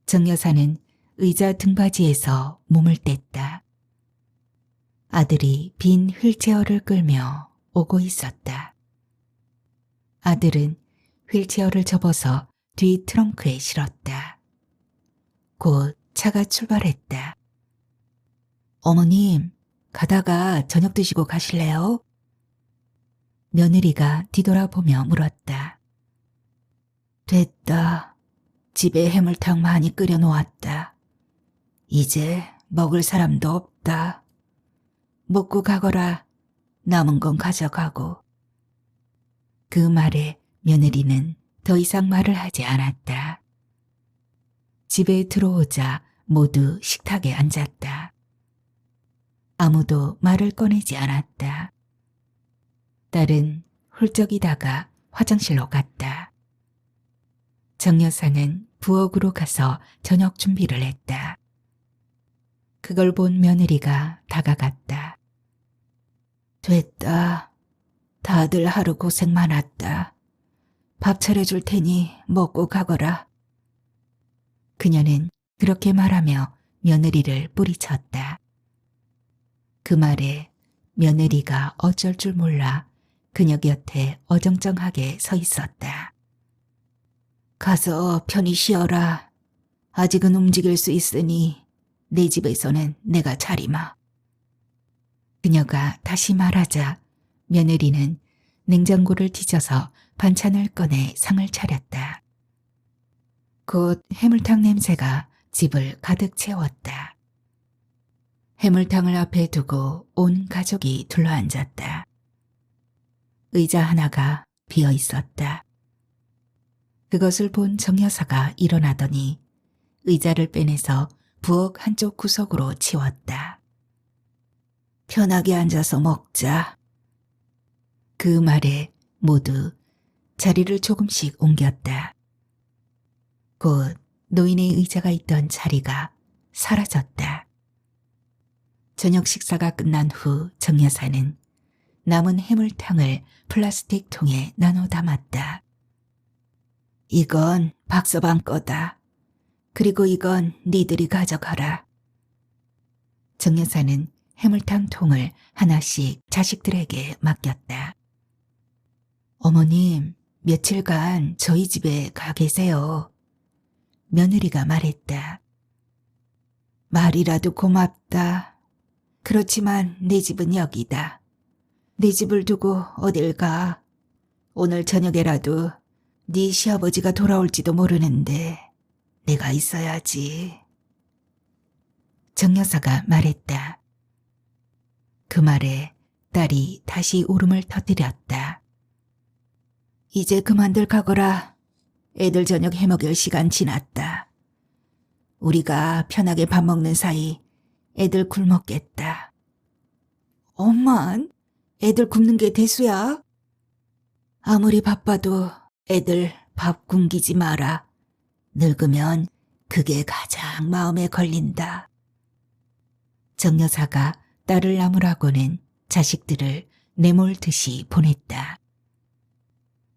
정 여사는 의자 등받이에서 몸을 뗐다. 아들이 빈 휠체어를 끌며 오고 있었다. 아들은 휠체어를 접어서 뒤 트렁크에 실었다. 곧 차가 출발했다. 어머님, 가다가 저녁 드시고 가실래요? 며느리가 뒤돌아보며 물었다. 됐다. 집에 해물탕 많이 끓여 놓았다. 이제 먹을 사람도 없다. 먹고 가거라. 남은 건 가져가고. 그 말에 며느리는 더 이상 말을 하지 않았다. 집에 들어오자 모두 식탁에 앉았다. 아무도 말을 꺼내지 않았다. 딸은 훌쩍이다가 화장실로 갔다. 정 여사는 부엌으로 가서 저녁 준비를 했다. 그걸 본 며느리가 다가갔다. 됐다. 다들 하루 고생 많았다. 밥 차려줄 테니 먹고 가거라. 그녀는 그렇게 말하며 며느리를 뿌리쳤다. 그 말에 며느리가 어쩔 줄 몰라 그녀 곁에 어정쩡하게 서 있었다. 가서 편히 쉬어라. 아직은 움직일 수 있으니 내 집에서는 내가 차리마. 그녀가 다시 말하자 며느리는 냉장고를 뒤져서 반찬을 꺼내 상을 차렸다. 곧 해물탕 냄새가 집을 가득 채웠다. 해물탕을 앞에 두고 온 가족이 둘러앉았다. 의자 하나가 비어 있었다. 그것을 본 정 여사가 일어나더니 의자를 빼내서 부엌 한쪽 구석으로 치웠다. 편하게 앉아서 먹자. 그 말에 모두 자리를 조금씩 옮겼다. 곧 노인의 의자가 있던 자리가 사라졌다. 저녁 식사가 끝난 후 정 여사는 남은 해물탕을 플라스틱 통에 나눠 담았다. 이건 박서방 거다. 그리고 이건 니들이 가져가라. 정 여사는 해물탕 통을 하나씩 자식들에게 맡겼다. 어머님, 며칠간 저희 집에 가 계세요. 며느리가 말했다. 말이라도 고맙다. 그렇지만 내 집은 여기다. 내 집을 두고 어딜 가. 오늘 저녁에라도 네 시아버지가 돌아올지도 모르는데 내가 있어야지. 정 여사가 말했다. 그 말에 딸이 다시 울음을 터뜨렸다. 이제 그만들 가거라. 애들 저녁 해먹일 시간 지났다. 우리가 편하게 밥 먹는 사이 애들 굶었겠다. 엄만, 애들 굶는 게 대수야? 아무리 바빠도 애들 밥 굶기지 마라. 늙으면 그게 가장 마음에 걸린다. 정 여사가 딸을 나무라고는 자식들을 내몰듯이 보냈다.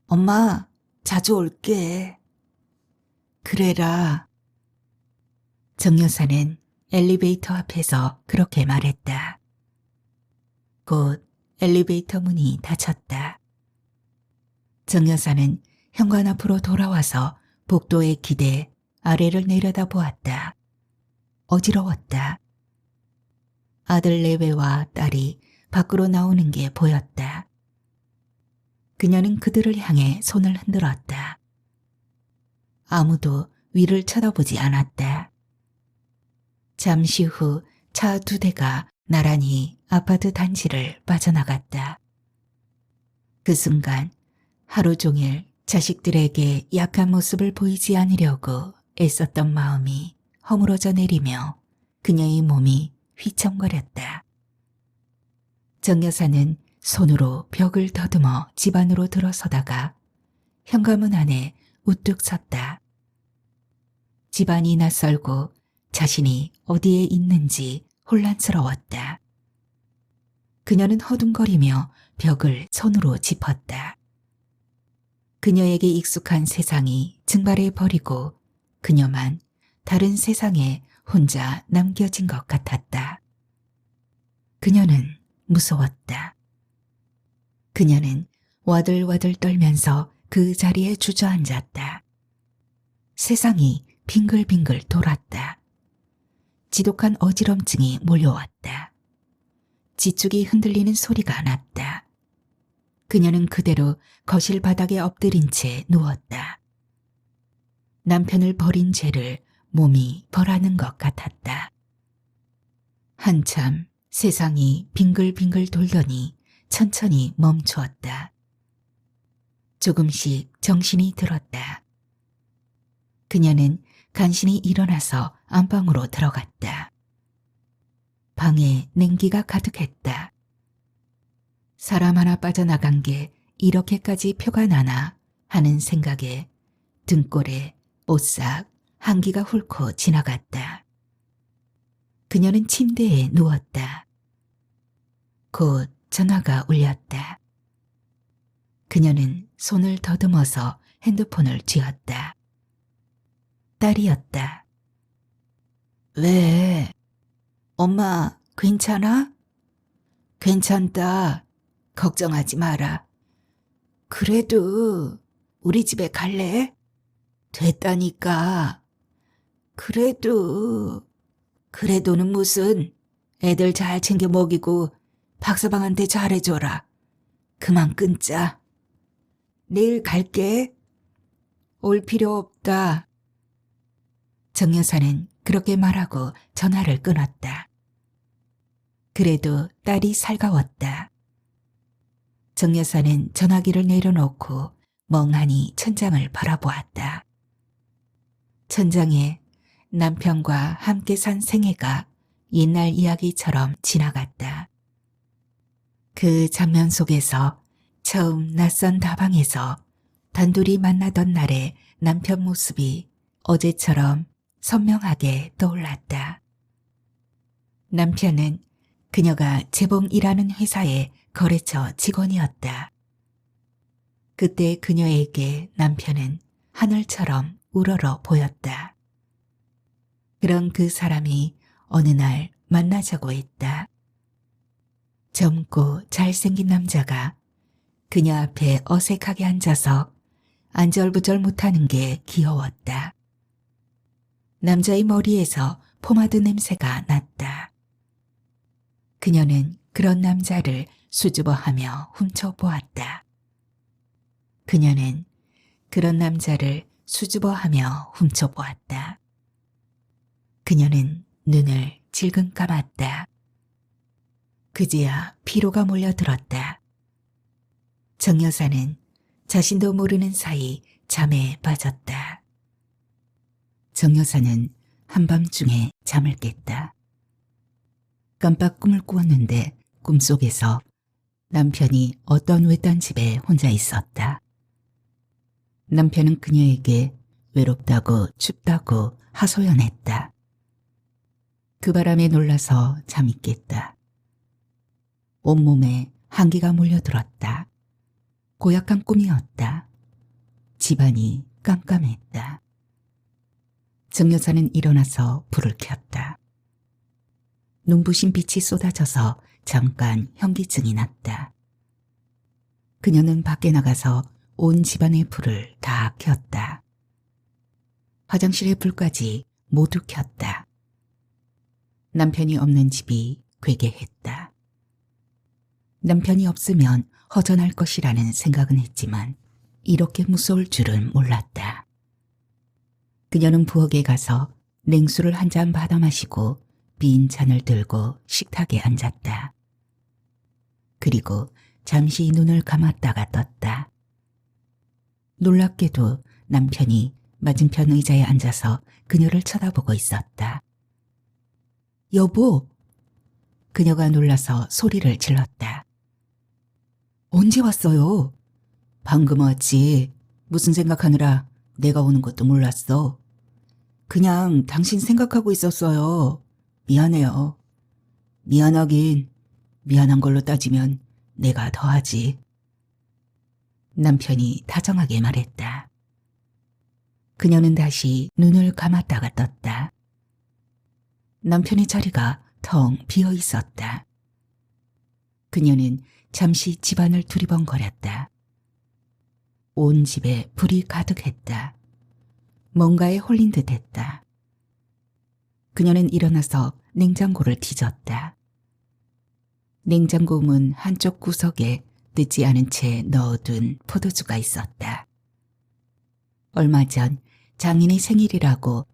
엄마, 자주 올게. 그래라. 정 여사는 엘리베이터 앞에서 그렇게 말했다. 곧 엘리베이터 문이 닫혔다. 정 여사는 현관 앞으로 돌아와서 복도에 기대 아래를 내려다보았다. 어지러웠다. 아들 내외와 딸이 밖으로 나오는 게 보였다. 그녀는 그들을 향해 손을 흔들었다. 아무도 위를 쳐다보지 않았다. 잠시 후 차 2대가 나란히 아파트 단지를 빠져나갔다. 그 순간 하루 종일 자식들에게 약한 모습을 보이지 않으려고 애썼던 마음이 허물어져 내리며 그녀의 몸이 휘청거렸다. 정 여사는 손으로 벽을 더듬어 집 안으로 들어서다가 현관문 안에 우뚝 섰다. 집안이 낯설고 자신이 어디에 있는지 혼란스러웠다. 그녀는 허둥거리며 벽을 손으로 짚었다. 그녀에게 익숙한 세상이 증발해 버리고 그녀만 다른 세상에 혼자 남겨진 것 같았다. 그녀는 무서웠다. 그녀는 와들와들 떨면서 그 자리에 주저앉았다. 세상이 빙글빙글 돌았다. 지독한 어지럼증이 몰려왔다. 지축이 흔들리는 소리가 났다. 그녀는 그대로 거실 바닥에 엎드린 채 누웠다. 남편을 버린 죄를 몸이 벌하는 것 같았다. 한참 세상이 빙글빙글 돌더니 천천히 멈추었다. 조금씩 정신이 들었다. 그녀는 간신히 일어나서 안방으로 들어갔다. 방에 냉기가 가득했다. 사람 하나 빠져나간 게 이렇게까지 표가 나나 하는 생각에 등골에 오싹 한기가 훑고 지나갔다. 그녀는 침대에 누웠다. 곧 전화가 울렸다. 그녀는 손을 더듬어서 핸드폰을 쥐었다. 딸이었다. 왜? 엄마, 괜찮아? 괜찮다. 걱정하지 마라. 그래도 우리 집에 갈래? 됐다니까. 그래도는 무슨 애들 잘 챙겨 먹이고 박서방한테 잘해줘라. 그만 끊자. 내일 갈게. 올 필요 없다. 정 여사는 그렇게 말하고 전화를 끊었다. 그래도 딸이 살가웠다. 정 여사는 전화기를 내려놓고 멍하니 천장을 바라보았다. 천장에 남편과 함께 산 생애가 옛날 이야기처럼 지나갔다. 그 장면 속에서 처음 낯선 다방에서 단둘이 만나던 날의 남편 모습이 어제처럼 선명하게 떠올랐다. 남편은 그녀가 재봉 일하는 회사의 거래처 직원이었다. 그때 그녀에게 남편은 하늘처럼 우러러 보였다. 그런 그 사람이 어느 날 만나자고 했다. 젊고 잘생긴 남자가 그녀 앞에 어색하게 앉아서 안절부절 못하는 게 귀여웠다. 남자의 머리에서 포마드 냄새가 났다. 그녀는 그런 남자를 수줍어하며 훔쳐보았다. 그녀는 그런 남자를 수줍어하며 훔쳐보았다. 그녀는 눈을 질끈 감았다. 그제야 피로가 몰려들었다. 정 여사는 자신도 모르는 사이 잠에 빠졌다. 정 여사는 한밤중에 잠을 깼다. 깜빡 꿈을 꾸었는데 꿈속에서 남편이 어떤 외딴 집에 혼자 있었다. 남편은 그녀에게 외롭다고 춥다고 하소연했다. 그 바람에 놀라서 잠이 깼다. 온몸에 한기가 몰려들었다. 고약한 꿈이었다. 집안이 깜깜했다. 정 여사는 일어나서 불을 켰다. 눈부신 빛이 쏟아져서 잠깐 현기증이 났다. 그녀는 밖에 나가서 온 집안의 불을 다 켰다. 화장실의 불까지 모두 켰다. 남편이 없는 집이 괴괴했다. 남편이 없으면 허전할 것이라는 생각은 했지만 이렇게 무서울 줄은 몰랐다. 그녀는 부엌에 가서 냉수를 한 잔 받아 마시고 빈 잔을 들고 식탁에 앉았다. 그리고 잠시 눈을 감았다가 떴다. 놀랍게도 남편이 맞은편 의자에 앉아서 그녀를 쳐다보고 있었다. 여보! 그녀가 놀라서 소리를 질렀다. 언제 왔어요? 방금 왔지. 무슨 생각하느라 내가 오는 것도 몰랐어. 그냥 당신 생각하고 있었어요. 미안해요. 미안하긴 미안한 걸로 따지면 내가 더하지. 남편이 다정하게 말했다. 그녀는 다시 눈을 감았다가 떴다. 남편의 자리가 텅 비어 있었다. 그녀는 잠시 집안을 두리번거렸다. 온 집에 불이 가득했다. 뭔가에 홀린 듯 했다. 그녀는 일어나서 냉장고를 뒤졌다. 냉장고 문 한쪽 구석에 뜯지 않은 채 넣어둔 포도주가 있었다. 얼마 전 장인의 생일이라고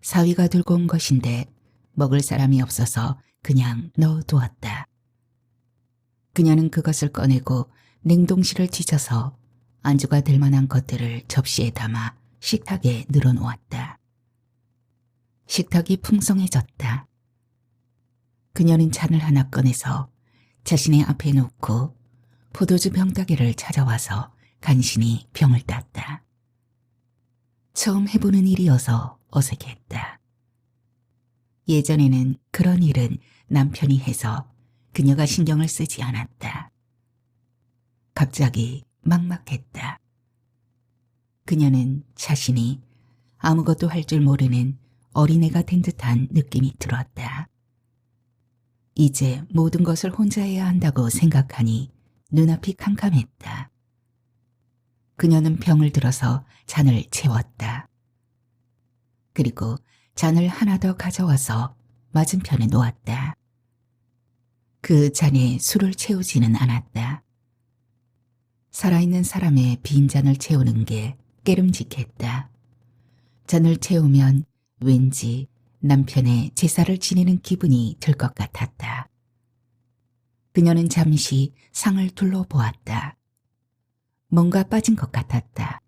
사위가 들고 온 것인데 먹을 사람이 없어서 그냥 넣어두었다. 그녀는 그것을 꺼내고 냉동실을 뒤져서 안주가 될 만한 것들을 접시에 담아 식탁에 늘어놓았다. 식탁이 풍성해졌다. 그녀는 잔을 하나 꺼내서 자신의 앞에 놓고 포도주 병따개를 찾아와서 간신히 병을 땄다. 처음 해보는 일이어서 어색했다. 예전에는 그런 일은 남편이 해서 그녀가 신경을 쓰지 않았다. 갑자기 막막했다. 그녀는 자신이 아무것도 할 줄 모르는 어린애가 된 듯한 느낌이 들었다. 이제 모든 것을 혼자 해야 한다고 생각하니 눈앞이 캄캄했다. 그녀는 병을 들어서 잔을 채웠다. 그리고 잔을 하나 더 가져와서 맞은편에 놓았다. 그 잔에 술을 채우지는 않았다. 살아있는 사람의 빈 잔을 채우는 게 깨름직했다. 잔을 채우면 왠지 남편의 제사를 지내는 기분이 들 것 같았다. 그녀는 잠시 상을 둘러보았다. 뭔가 빠진 것 같았다.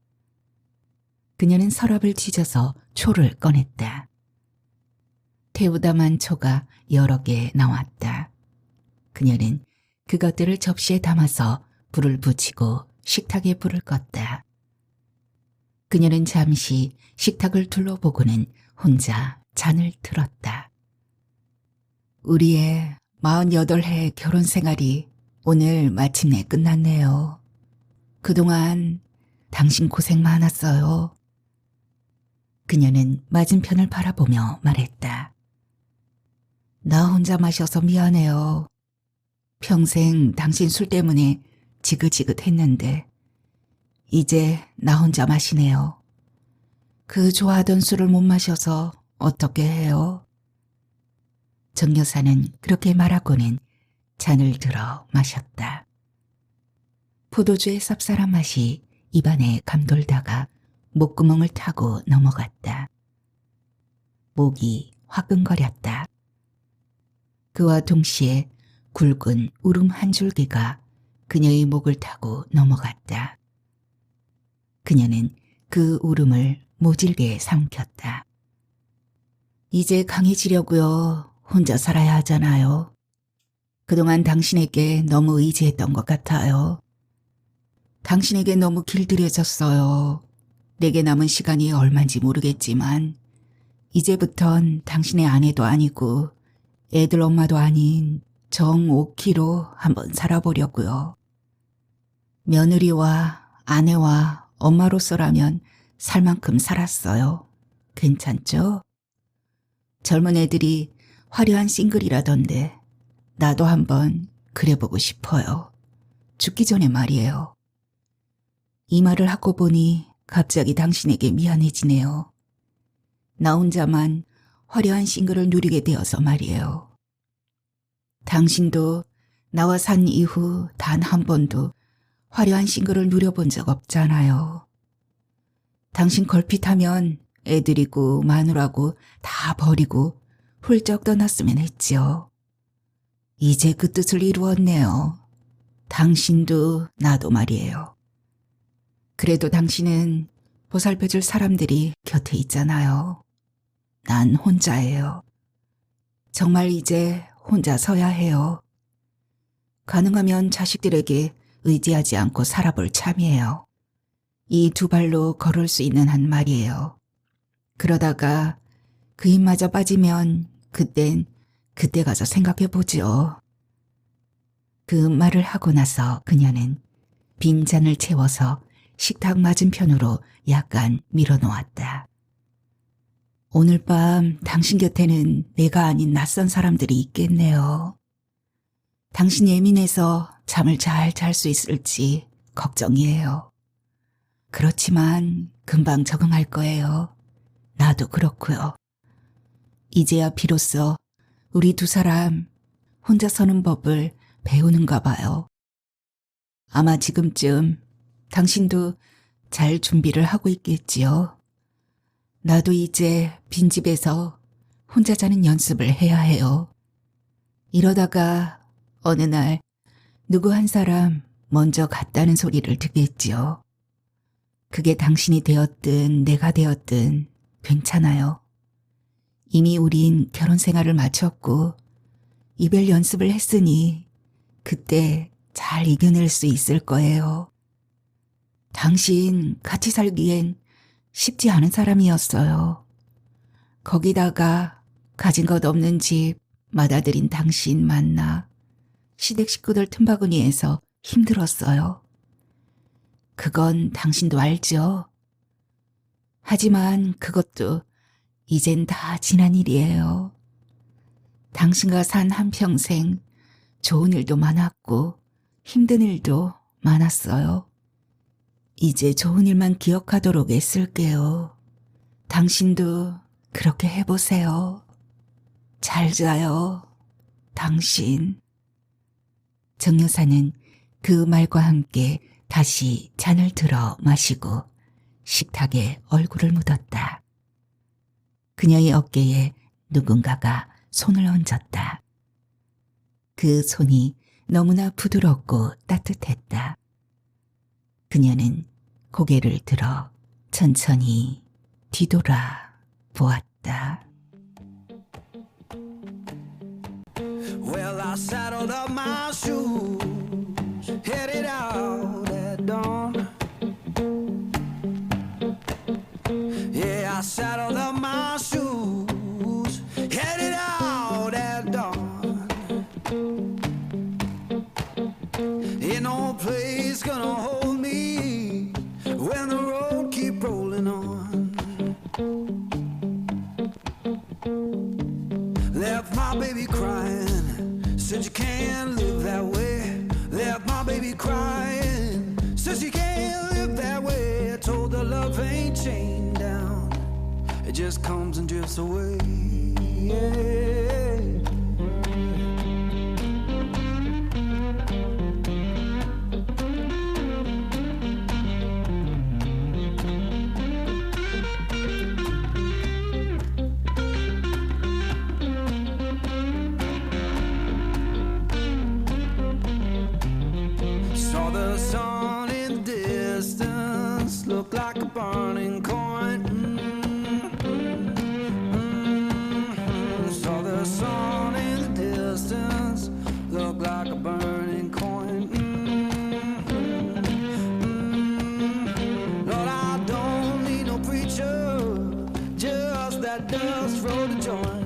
그녀는 서랍을 뒤져서 초를 꺼냈다. 태우다만 초가 여러 개 나왔다. 그녀는 그것들을 접시에 담아서 불을 붙이고 식탁에 불을 껐다. 그녀는 잠시 식탁을 둘러보고는 혼자 잔을 들었다. 우리의 48해 결혼 생활이 오늘 마침내 끝났네요. 그동안 당신 고생 많았어요. 그녀는 맞은편을 바라보며 말했다. 나 혼자 마셔서 미안해요. 평생 당신 술 때문에 지긋지긋했는데 이제 나 혼자 마시네요. 그 좋아하던 술을 못 마셔서 어떻게 해요? 정 여사는 그렇게 말하고는 잔을 들어 마셨다. 포도주의 쌉쌀한 맛이 입안에 감돌다가 목구멍을 타고 넘어갔다. 목이 화끈거렸다. 그와 동시에 굵은 울음 한 줄기가 그녀의 목을 타고 넘어갔다. 그녀는 그 울음을 모질게 삼켰다. 이제 강해지려고요. 혼자 살아야 하잖아요. 그동안 당신에게 너무 의지했던 것 같아요. 당신에게 너무 길들여졌어요. 내게 남은 시간이 얼마인지 모르겠지만 이제부턴 당신의 아내도 아니고 애들 엄마도 아닌 정 5키로 한번 살아보려고요. 며느리와 아내와 엄마로서라면 살 만큼 살았어요. 괜찮죠? 젊은 애들이 화려한 싱글이라던데 나도 한번 그래보고 싶어요. 죽기 전에 말이에요. 이 말을 하고 보니 갑자기 당신에게 미안해지네요. 나 혼자만 화려한 싱글을 누리게 되어서 말이에요. 당신도 나와 산 이후 단 한 번도 화려한 싱글을 누려본 적 없잖아요. 당신 걸핏하면 애들이고 마누라고 다 버리고 훌쩍 떠났으면 했지요. 이제 그 뜻을 이루었네요. 당신도 나도 말이에요. 그래도 당신은 보살펴줄 사람들이 곁에 있잖아요. 난 혼자예요. 정말 이제 혼자 서야 해요. 가능하면 자식들에게 의지하지 않고 살아볼 참이에요. 이 두 발로 걸을 수 있는 한 말이에요. 그러다가 그 힘마저 빠지면 그땐 그때 가서 생각해보지요. 그 말을 하고 나서 그녀는 빈 잔을 채워서 식탁 맞은편으로 약간 밀어놓았다. 오늘 밤 당신 곁에는 내가 아닌 낯선 사람들이 있겠네요. 당신 예민해서 잠을 잘 잘 수 있을지 걱정이에요. 그렇지만 금방 적응할 거예요. 나도 그렇고요. 이제야 비로소 우리 두 사람 혼자 서는 법을 배우는가 봐요. 아마 지금쯤 당신도 잘 준비를 하고 있겠지요. 나도 이제 빈집에서 혼자 자는 연습을 해야 해요. 이러다가 어느 날 누구 한 사람 먼저 갔다는 소리를 듣겠지요. 그게 당신이 되었든 내가 되었든 괜찮아요. 이미 우린 결혼 생활을 마쳤고 이별 연습을 했으니 그때 잘 이겨낼 수 있을 거예요. 당신 같이 살기엔 쉽지 않은 사람이었어요. 거기다가 가진 것 없는 집 맏아들인 당신 만나 시댁 식구들 틈바구니에서 힘들었어요. 그건 당신도 알죠? 하지만 그것도 이젠 다 지난 일이에요. 당신과 산 한평생 좋은 일도 많았고 힘든 일도 많았어요. 이제 좋은 일만 기억하도록 애쓸게요. 당신도 그렇게 해보세요. 잘 자요. 당신. 정 여사는 그 말과 함께 다시 잔을 들어 마시고 식탁에 얼굴을 묻었다. 그녀의 어깨에 누군가가 손을 얹었다. 그 손이 너무나 부드럽고 따뜻했다. 그녀는 고개를 들어 천천히 뒤돌아 보았다. Well, I saddled up my shoes, headed out at dawn. Yeah, I saddled up my shoes, headed out at dawn. Ain't no place gonna hold me when the road keep rolling on. Left my baby crying, said you can't live that way. Left my baby crying, says you can't live that way. I told her love ain't chained down, it just comes and drifts away. Yeah. Saw the sun in the distance, looked like a burning coin. Saw the sun in the distance, looked like a burning coin. Lord, I don't need no preacher, just that dust roll to join.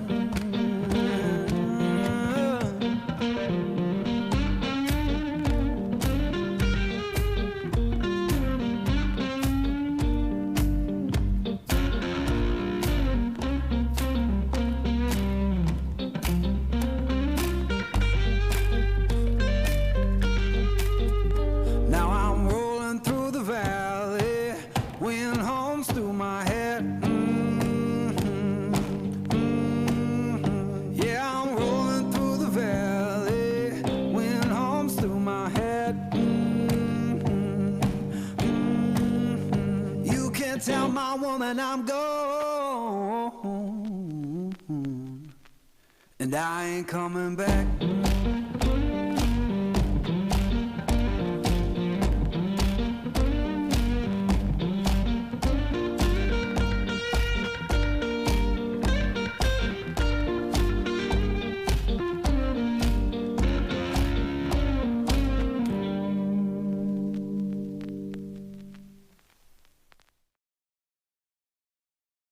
Now I'm rolling through the valley, wind hums through my head. Yeah, I'm rolling through the valley, wind hums through my head. You can tell my woman I'm gone. and I ain't coming back.